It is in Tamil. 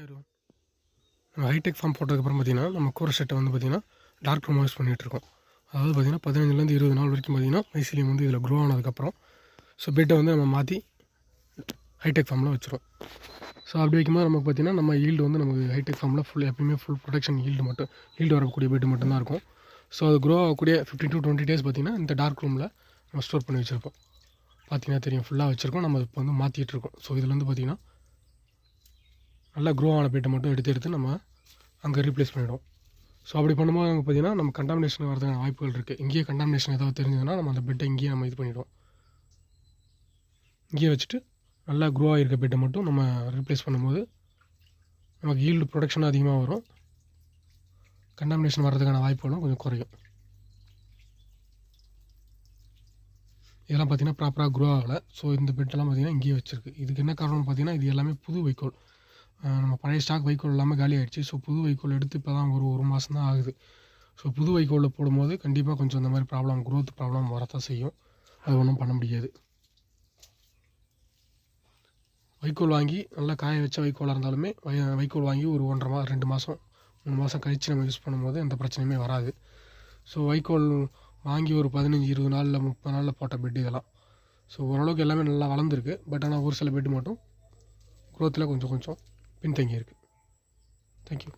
நம்ம ஹைடெக் ஃபார்ம் போட்டதுக்கப்புறம் பார்த்திங்கன்னா நம்ம கூரை ஷெட்டை வந்து பார்த்திங்கன்னா டார்க் ரூமாக யூஸ் பண்ணிகிட்ருக்கோம். அதாவது பார்த்திங்கன்னா 15லேருந்து 20 நாள் வரைக்கும் பார்த்திங்கன்னா மைசீலியம் வந்து இதில் க்ரோ ஆனதுக்கப்புறம் பெட்டை வந்து நம்ம மாற்றி ஹைடெக் ஃபார்மில் வச்சுருவோம். அப்படி வைக்கும்போது நமக்கு பார்த்திங்கன்னா நம்ம ஈல்டு வந்து நமக்கு ஹைடெக் ஃபார்மில் எப்பயுமே ஃபுல் ப்ரொடெக்ஷன் ஈல்டு வரக்கூடிய பெட்டு மட்டும்தான் இருக்கும். அது க்ரோ ஆகக்கூடிய 15 to 20 days பார்த்திங்கன்னா இந்த டார்க் ரூமில் நம்ம ஸ்டோர் பண்ணி வச்சுருப்போம். பார்த்திங்கன்னா தெரியும், ஃபுல்லாக வச்சுருக்கோம். நம்ம இப்போ வந்து மாற்றிட்டுருக்கோம். இதில் வந்து பார்த்திங்கன்னா நல்லா க்ரோ ஆன பெட்டை மட்டும் எடுத்து நம்ம அங்கே ரீப்ளேஸ் பண்ணிவிடுவோம். அப்படி பண்ணும்போது நமக்கு பார்த்திங்கன்னா நம்ம கண்டாமினேஷன் வரதுக்கான வாய்ப்புகள் இருக்குது. இங்கேயே கண்டாமினேஷன் ஏதாவது தெரிஞ்சதுன்னா நம்ம அந்த பெட்டை இங்கேயே நம்ம இது பண்ணிவிடுவோம். இங்கேயே வச்சுட்டு நல்லா க்ரோ ஆகிருக்க பெட்டை மட்டும் நம்ம ரீப்ளேஸ் பண்ணும்போது நமக்கு ஈல்டு ப்ரொடக்ஷன் அதிகமாக வரும். கண்டாமினேஷன் வர்றதுக்கான வாய்ப்புகளும் கொஞ்சம் குறையும். இதெல்லாம் பார்த்திங்கன்னா ப்ராப்பராக க்ரோ ஆகலை. இந்த பெட்டெல்லாம் பார்த்திங்கன்னா இங்கேயே வச்சுருக்கு. இதுக்கு என்ன காரணம்னு பார்த்திங்கன்னா இது எல்லாமே புது வைக்கோல். நம்ம பழைய ஸ்டாக் வைக்கோல் எல்லாமே காலி ஆகிடுச்சு. புது வைக்கோல் எடுத்து இப்போ தான் ஒரு மாதம் தான் ஆகுது. புது வைக்கோலில் போடும்போது கண்டிப்பாக கொஞ்சம் இந்த மாதிரி ப்ராப்ளம், க்ரோத் ப்ராப்ளம் வரத்தான் செய்யும். அது ஒன்றும் பண்ண முடியாது. வைக்கோல் வாங்கி நல்லா காய வச்ச வைக்கோலாக இருந்தாலுமே வைக்கோல் வாங்கி ஒரு 1.5 மாதம் 2 மாதம் 3 மாதம் கழித்து நம்ம யூஸ் பண்ணும்போது எந்த பிரச்சனையுமே வராது. வைக்கோல் வாங்கி ஒரு 15-20 நாளில் 30 நாளில் போட்ட பெட்டு இதெல்லாம். ஓரளவுக்கு எல்லாமே நல்லா வளர்ந்துருக்கு. பட் ஆனால் ஒரு சில பெட்டு மட்டும் க்ரோத்தில் கொஞ்சம் பின்தங்கி இருக்குது. தேங்க்யூ.